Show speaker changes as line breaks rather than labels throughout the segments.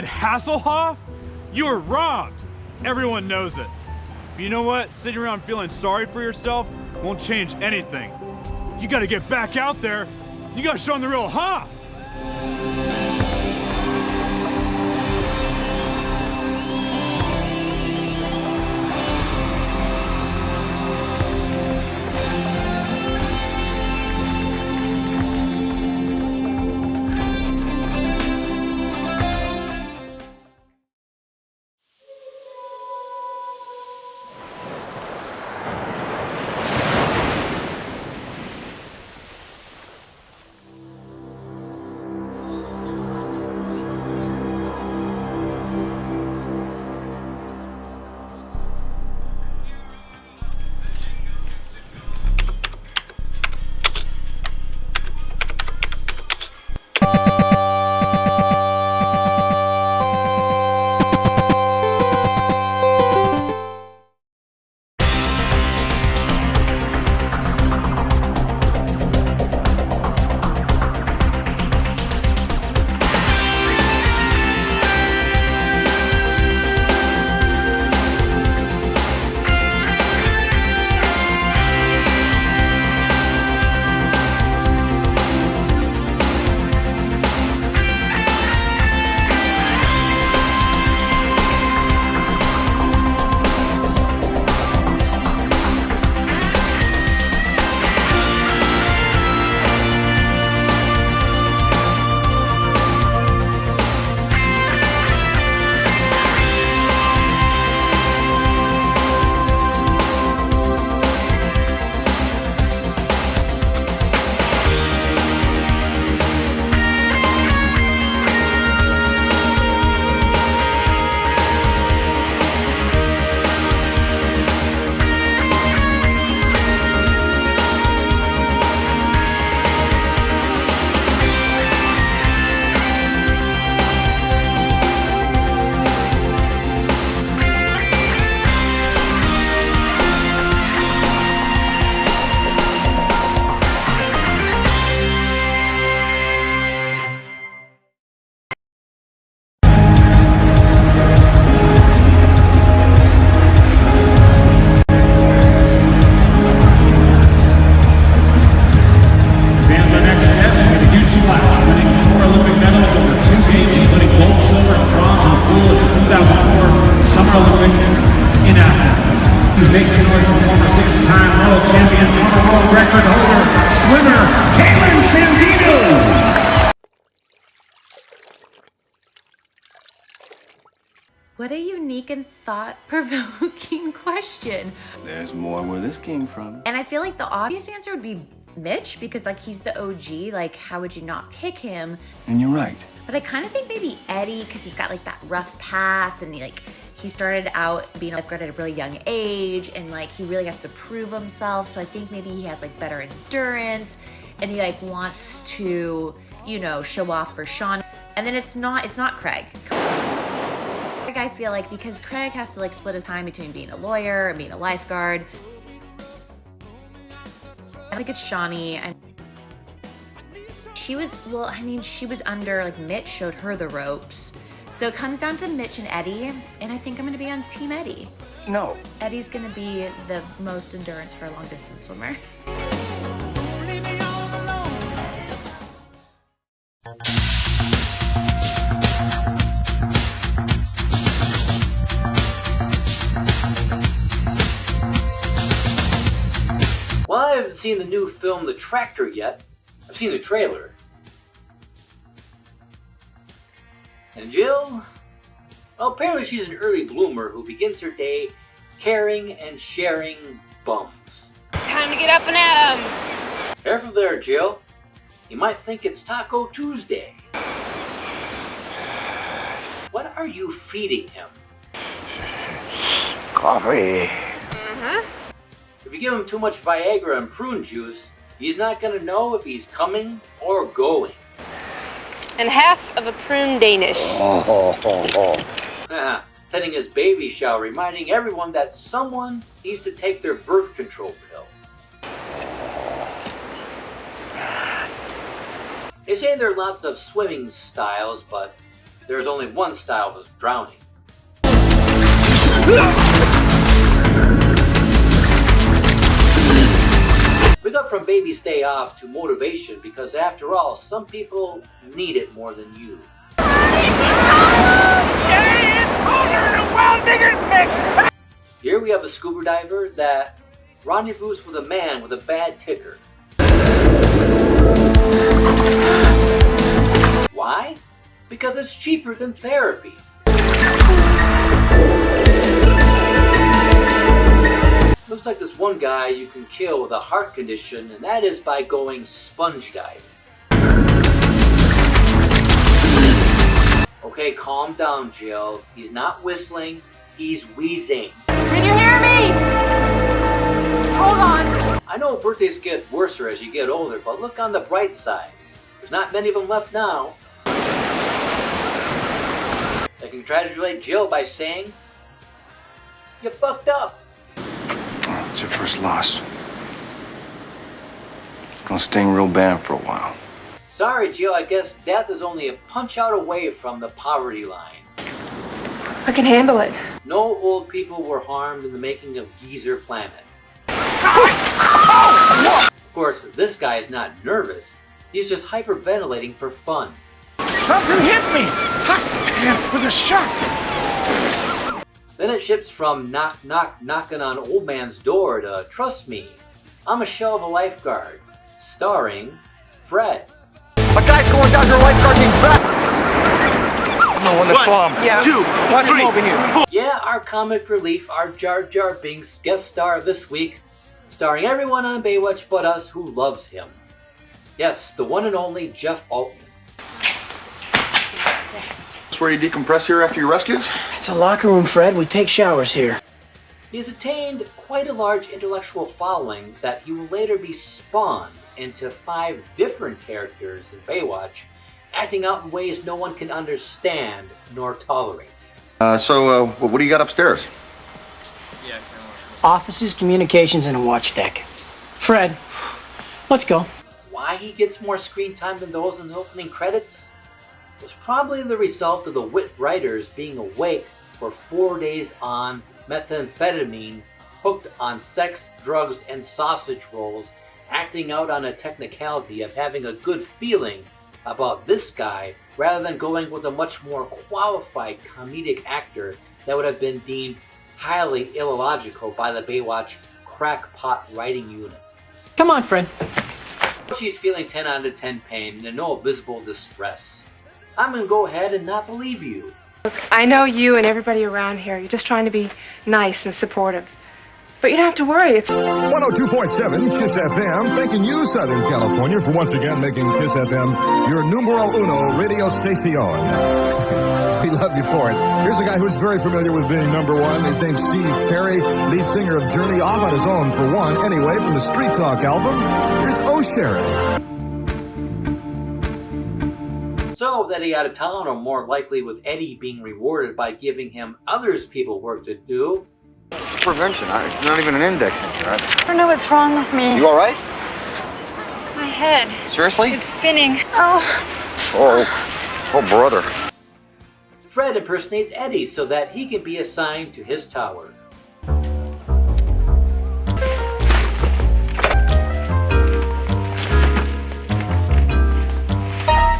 David Hasselhoff? You were robbed. Everyone knows it. But you know what? Sitting around feeling sorry for yourself won't change anything. You gotta get back out there. You gotta show them the real Hoff.
What a unique and thought-provoking question.
There's more where this came from.
And I feel like the obvious answer would be Mitch, because like he's the OG, like how would you not pick him?
And you're right.
But I kind of think maybe Eddie, because he's got like that rough past and he started out being a lifeguard at a really young age and like he really has to prove himself. So I think maybe he has like better endurance and he like wants to, you know, show off for Sean. And then it's not Craig. I feel like because Craig has to like split his time between being a lawyer and being a lifeguard. I think it's Shawnee. She was under, like Mitch showed her the ropes. So it comes down to Mitch and Eddie, and I think I'm gonna be on Team Eddie.
No.
Eddie's gonna be the most endurance for a long distance swimmer.
Well, I haven't seen the new film The Tractor yet. I've seen the trailer. And Jill? Well, apparently she's an early bloomer who begins her day caring and sharing bums.
Time to get up and at 'em.
Careful there, Jill. You might think it's Taco Tuesday. What are you feeding him?
Coffee.
If you give him too much Viagra and prune juice, he's not going to know if he's coming or going.
And half of a prune Danish.
Attending his baby shower, reminding everyone that someone needs to take their birth control pill. They say there are lots of swimming styles, but There's only one style of drowning. We got from baby's day off to motivation because after all, some people need it more than you. Here we have a scuba diver that rendezvous with a man with a bad ticker. Why? Because it's cheaper than therapy. Looks like this one guy you can kill with a heart condition, and that is by going sponge diving. Okay, calm down, Jill. He's not whistling, he's wheezing.
Can you hear me? Hold on.
I know birthdays get worse as you get older, but look on the bright side. There's not many of them left now. I congratulate Jill by saying, you fucked up.
It's your first loss. It's gonna sting real bad for a while.
Sorry, Jill, I guess death is only a punch out away from the poverty line.
I can handle it.
No old people were harmed in the making of Geezer Planet. Of course, this guy is not nervous. He's just hyperventilating for fun.
Something hit me! Hot damn, with a shock!
Then it shifts from knocking on old man's door to trust me, I'm a shell of a lifeguard, starring Fred.
A guy's going down your lifeguard getting back! I'm the one that saw him.
Yeah.
2,
Watch
3,
him over here.
4.
Yeah, our comic relief, our Jar Jar Binks guest star this week, starring everyone on Baywatch but us who loves him. Yes, the one and only Jeff Altman.
That's where you decompress here after your rescues?
It's a locker room, Fred. We take showers here.
He has attained quite a large intellectual following that he will later be spawned into 5 different characters in Baywatch, acting out in ways no one can understand nor tolerate.
So what do you got upstairs?
Offices, communications, and a watch deck. Fred, let's go.
Why he gets more screen time than those in the opening credits was probably the result of the wit writers being awake for 4 days on methamphetamine, hooked on sex, drugs, and sausage rolls, acting out on a technicality of having a good feeling about this guy rather than going with a much more qualified comedic actor that would have been deemed highly illogical by the Baywatch crackpot writing unit.
Come on, Fred.
She's feeling 10 out of 10 pain and no visible distress. I'm gonna go ahead and not believe you.
Look, I know you and everybody around here. You're just trying to be nice and supportive. But you don't have to worry. It's
102.7 KISS FM, thanking you, Southern California, for once again making KISS FM your numero uno radio station. We love you for it. Here's a guy who's very familiar with being number one. His name's Steve Perry, lead singer of Journey, off on his own for one. Anyway, from the Street Talk album, here's O'Sherry.
So that he out of town, or more likely with Eddie being rewarded by giving him others people work to do.
It's prevention. It's not even an indexing, right?
I don't know what's wrong with me.
You all right?
My head.
Seriously?
It's spinning. Oh.
Oh, brother.
Fred impersonates Eddie so that he can be assigned to his tower.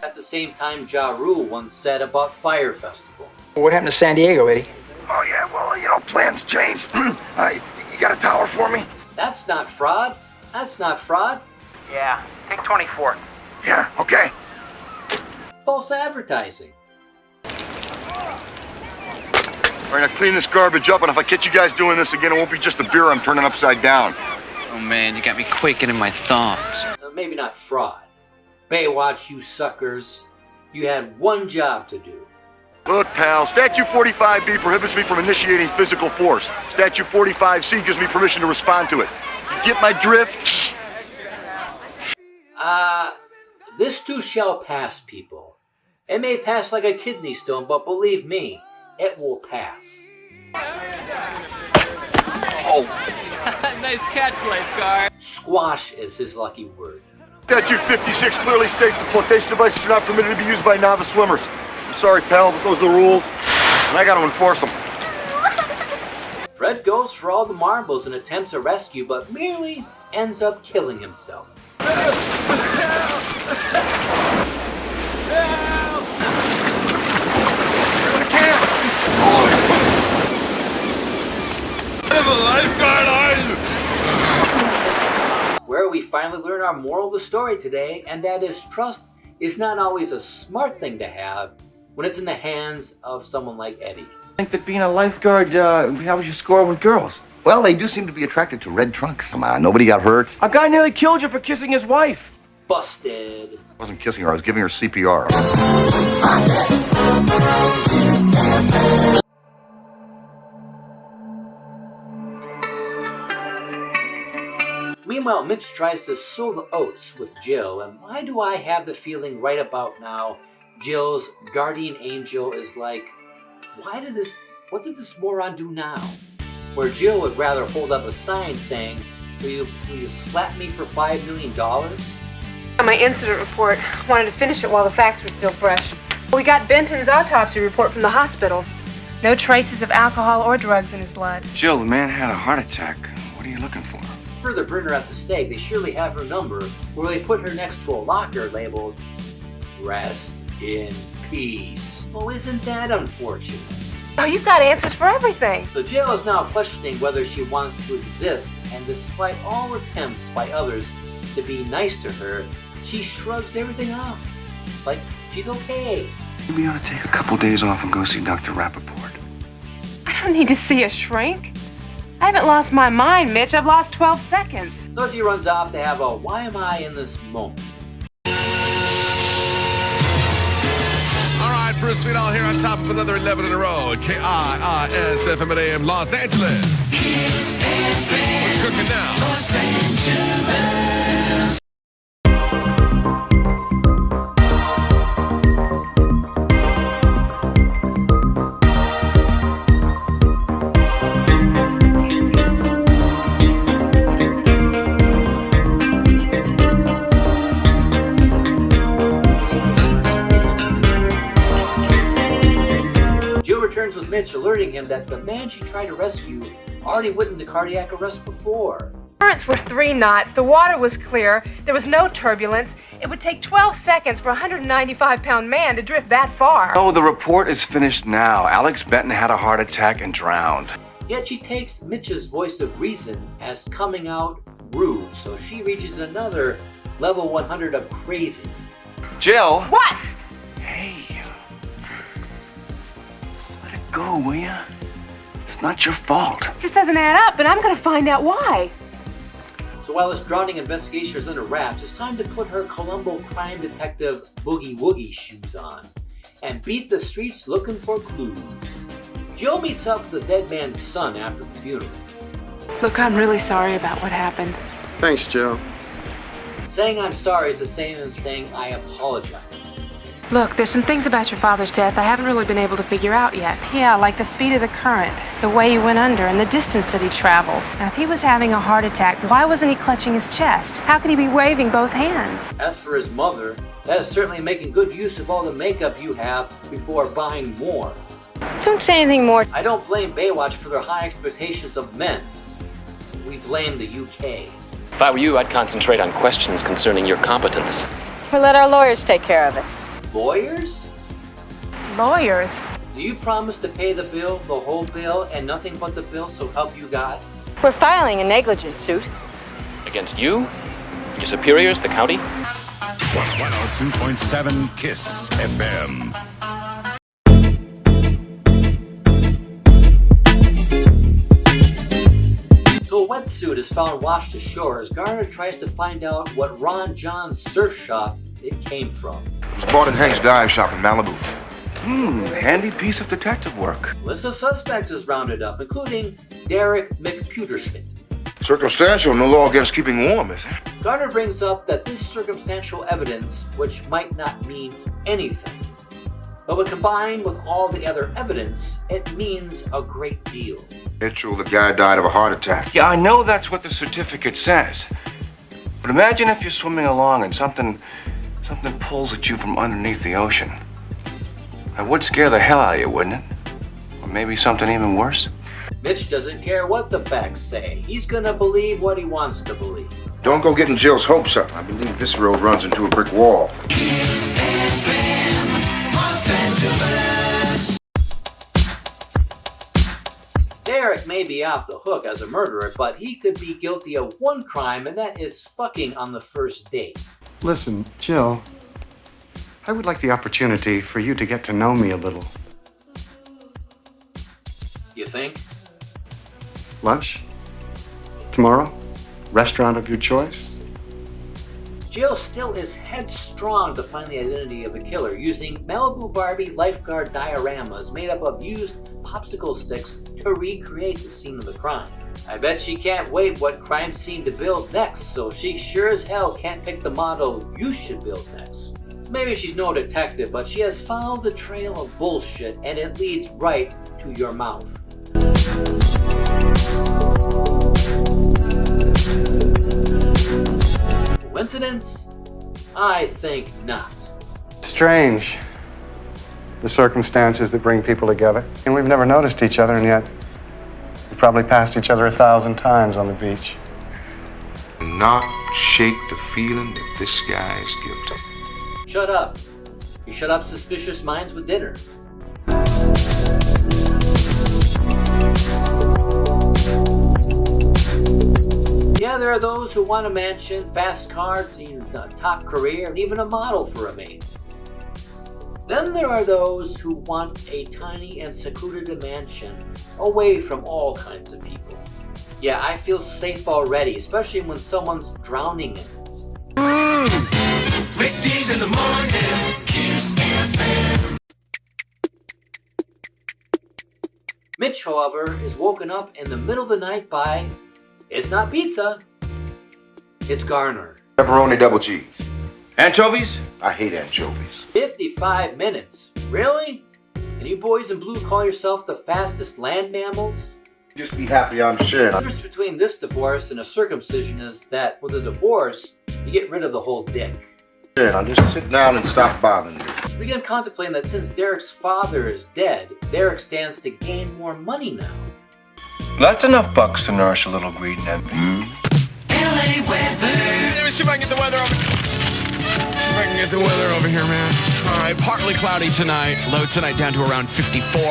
That's the same time Ja Rule once said about Fire Festival.
What happened to San Diego, Eddie?
Oh, yeah, well, plans change. You got a tower for me?
That's not fraud. That's not fraud.
Yeah, take 24.
Yeah, okay.
False advertising.
All right, now clean this garbage up, and if I catch you guys doing this again, it won't be just the beer I'm turning upside down.
Oh man, you got me quaking in my thumbs.
Maybe not fraud. Baywatch, you suckers. You had one job to do.
Look, pal, Statute 45B prohibits me from initiating physical force. Statute 45C gives me permission to respond to it. You get my drift?
This too shall pass, people. It may pass like a kidney stone, but believe me, it will pass.
Oh.
Nice catch, lifeguard.
Squash is his lucky word.
Statute 56 clearly states that flotation devices are not permitted to be used by novice swimmers. I'm sorry, pal, but those are the rules, and I got to enforce them.
Fred goes for all the marbles and attempts a rescue, but merely ends up killing himself. Where we finally learn our moral of the story today, and that is trust is not always a smart thing to have when it's in the hands of someone like Eddie.
I think that being a lifeguard helps you score with girls.
Well, they do seem to be attracted to red trunks somehow. Nobody got hurt.
A guy nearly killed you for kissing his wife.
Busted.
I wasn't kissing her, I was giving her CPR.
Meanwhile, Mitch tries to sow the oats with Jill, and why do I have the feeling right about now Jill's guardian angel is like, what did this moron do now? Where Jill would rather hold up a sign saying, will you slap me for $5 million?
My incident report, wanted to finish it while the facts were still fresh. We got Benton's autopsy report from the hospital. No traces of alcohol or drugs in his blood.
Jill, the man had a heart attack. What are you looking for?
Further burn her at the stake, they surely have her number, where they put her next to a locker labeled, Rest in Peace. Oh, isn't that unfortunate?
Oh, you've got answers for everything.
So Jill is now questioning whether she wants to exist, and despite all attempts by others to be nice to her, she shrugs everything off. Like she's okay.
Maybe you ought to take a couple days off and go see Dr. Rappaport.
I don't need to see a shrink. I haven't lost my mind, Mitch. I've lost 12 seconds.
So she runs off to have a why am I in this moment?
All right, Bruce Sweetall here on top of another 11 in a row. KIIS FM at AM Los Angeles. We're cooking now. Los Angeles.
With Mitch alerting him that the man she tried to rescue already went into cardiac arrest before.
Currents were 3 knots. The water was clear. There was no turbulence. It would take 12 seconds for a 195-pound man to drift that far.
Oh, the report is finished now. Alex Benton had a heart attack and drowned.
Yet she takes Mitch's voice of reason as coming out rude, so she reaches another level 100 of crazy.
Jill!
What?
Hey. Go, will ya? It's not your fault.
It just doesn't add up, and I'm gonna find out why.
So while this drowning investigation is under wraps, it's time to put her Columbo crime detective boogie woogie shoes on and beat the streets looking for clues. Jill meets up with the dead man's son after the funeral.
Look, I'm really sorry about what happened.
Thanks, Joe.
Saying I'm sorry is the same as saying I apologize.
Look, there's some things about your father's death I haven't really been able to figure out yet. Yeah, like the speed of the current, the way he went under, and the distance that he traveled. Now, if he was having a heart attack, why wasn't he clutching his chest? How could he be waving both hands?
As for his mother, that is certainly making good use of all the makeup you have before buying more.
Don't say anything more.
I don't blame Baywatch for their high expectations of men. We blame the UK.
If I were you, I'd concentrate on questions concerning your competence.
Or let our lawyers take care of it.
Lawyers?
Lawyers?
Do you promise to pay the bill, the whole bill, and nothing but the bill, so help you God?
We're filing a negligence suit.
Against you? Your superiors, the county?
102.7 KISS FM.
So a wetsuit is found washed ashore as Garner tries to find out what Ron John's surf shop it came from.
It was bought at Hank's dive shop in Malibu.
Handy piece of detective work.
List of suspects is rounded up, including Derek McPuterschmidt.
Circumstantial, no law against keeping warm, is there?
Garner brings up that this circumstantial evidence, which might not mean anything, but when combined with all the other evidence, it means a great deal.
Mitchell, the guy died of a heart attack.
Yeah, I know that's what the certificate says. But imagine if you're swimming along and something pulls at you from underneath the ocean. That would scare the hell out of you, wouldn't it? Or maybe something even worse?
Mitch doesn't care what the facts say. He's gonna believe what he wants to believe.
Don't go getting Jill's hopes up. I believe this road runs into a brick wall.
Derek may be off the hook as a murderer, but he could be guilty of one crime, and that is fucking on the first date.
Listen, Jill, I would like the opportunity for you to get to know me a little.
You think?
Lunch? Tomorrow? Restaurant of your choice?
Jill still is headstrong to find the identity of the killer, using Malibu Barbie lifeguard dioramas made up of used popsicle sticks to recreate the scene of the crime. I bet she can't wait what crime scene to build next, so she sure as hell can't pick the motto you should build next. Maybe she's no detective, but she has followed the trail of bullshit and it leads right to your mouth. Coincidence? I think not.
Strange, the circumstances that bring people together. And we've never noticed each other, and yet we've probably passed each other 1,000 times on the beach.
Not shake the feeling that this guy is guilty.
Shut up. You shut up suspicious minds with dinner. Yeah, there are those who want a mansion, fast cars, a top career, and even a model for a maid. Then there are those who want a tiny and secluded mansion away from all kinds of people. Yeah, I feel safe already, especially when someone's drowning in it.
Weekdays in the morning, Kiss FM.
Mitch, however, is woken up in the middle of the night by, it's not pizza, it's Garner.
Pepperoni double G.
Anchovies?
I hate anchovies.
55 minutes. Really? And you boys in blue call yourself the fastest land mammals?
Just be happy I'm sharing.
The difference between this divorce and a circumcision is that with a divorce, you get rid of the whole dick.
I'll just sit down and stop bothering you.
We begin contemplating that since Derek's father is dead, Derek stands to gain more money now.
That's enough bucks to nourish a little greed and envy.
LA weather. Let me see if I can get the weather over. Here, man. All right, partly cloudy tonight. Low tonight down to around 54.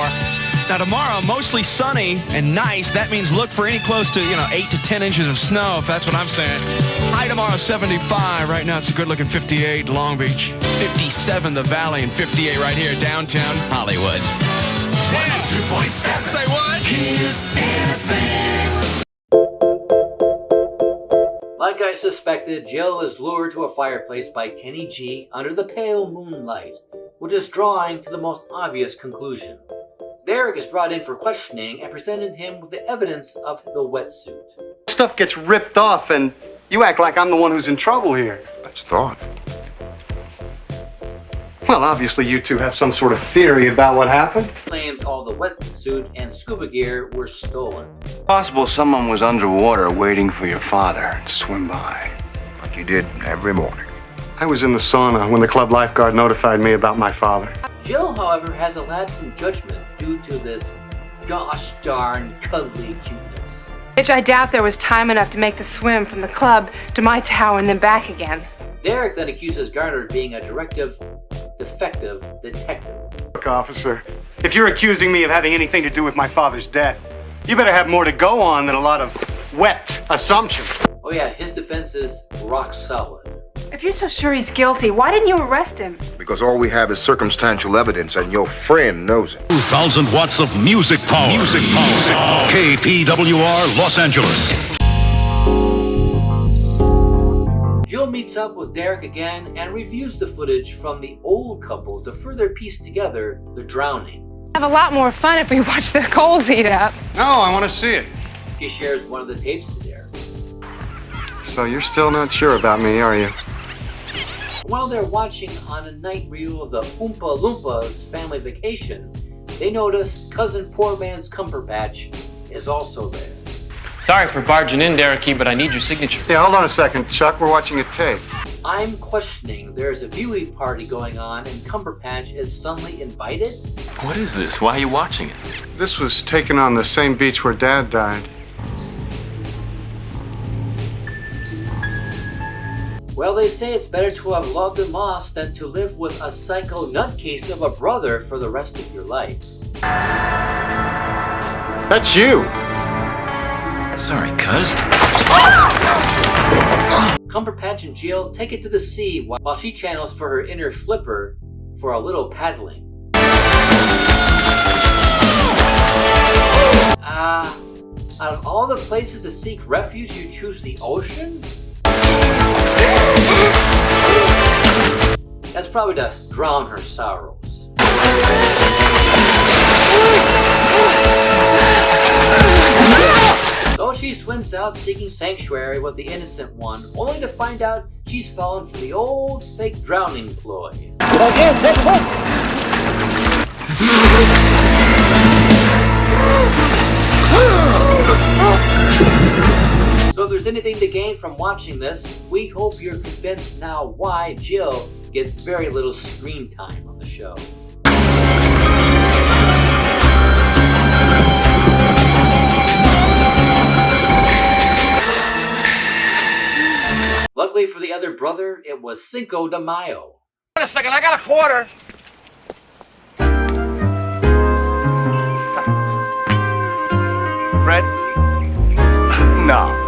Now tomorrow, mostly sunny and nice. That means look for any close to, 8 to 10 inches of snow, if that's what I'm saying. High tomorrow, 75. Right now, it's a good-looking 58, Long Beach. 57, the Valley, and 58 right here, downtown Hollywood. 102.7. Say what? Kiss FM.
Like I suspected, Jill is lured to a fireplace by Kenny G under the pale moonlight, which is drawing to the most obvious conclusion. Derek is brought in for questioning and presented him with the evidence of the wetsuit.
Stuff gets ripped off and you act like I'm the one who's in trouble here.
That's thought.
Well, obviously you two have some sort of theory about what happened.
Claims all the wetsuit and scuba gear were stolen.
Possible someone was underwater waiting for your father to swim by.
Like you did every morning.
I was in the sauna when the club lifeguard notified me about my father.
Jill, however, has a lapse in judgment due to this gosh darn cuddly cuteness.
Mitch, I doubt there was time enough to make the swim from the club to my tower and then back again.
Derek then accuses Garner of being a defective detective.
Look, officer, if you're accusing me of having anything to do with my father's death, you better have more to go on than a lot of wet assumptions.
Oh yeah, his defense is rock solid.
If you're so sure he's guilty, why didn't you arrest him?
Because all we have is circumstantial evidence, and your friend knows it.
2,000 watts of music power. Music power. KPWR, Los Angeles.
Jill meets up with Derek again and reviews the footage from the old couple to further piece together the drowning.
Have a lot more fun if we watch the coals heat up.
No, I want to see it.
She shares one of the tapes to Derek.
So you're still not sure about me, are you?
While they're watching on a night reel of the Oompa Loompas family vacation, they notice cousin Poor Man's Cumberbatch is also there.
Sorry for barging in, Derek, but I need your signature.
Yeah, hold on a second, Chuck. We're watching a tape.
I'm questioning there's a viewing party going on and Cumberpatch is suddenly invited?
What is this? Why are you watching it?
This was taken on the same beach where Dad died.
Well, they say it's better to have loved and lost than to live with a psycho nutcase of a brother for the rest of your life.
That's you!
Sorry, cuz.
Cumberpatch and Jill take it to the sea while she channels for her inner flipper for a little paddling. Out of all the places to seek refuge, you choose the ocean? That's probably to drown her sorrows. So she swims out seeking sanctuary with the innocent one, only to find out she's fallen for the old fake drowning ploy. So if there's anything to gain from watching this, we hope you're convinced now why Jill gets very little screen time on the show. Luckily for the other brother, it was Cinco de Mayo.
Wait a second, I got a quarter. Fred? No.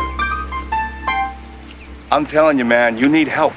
I'm telling you, man, you need help.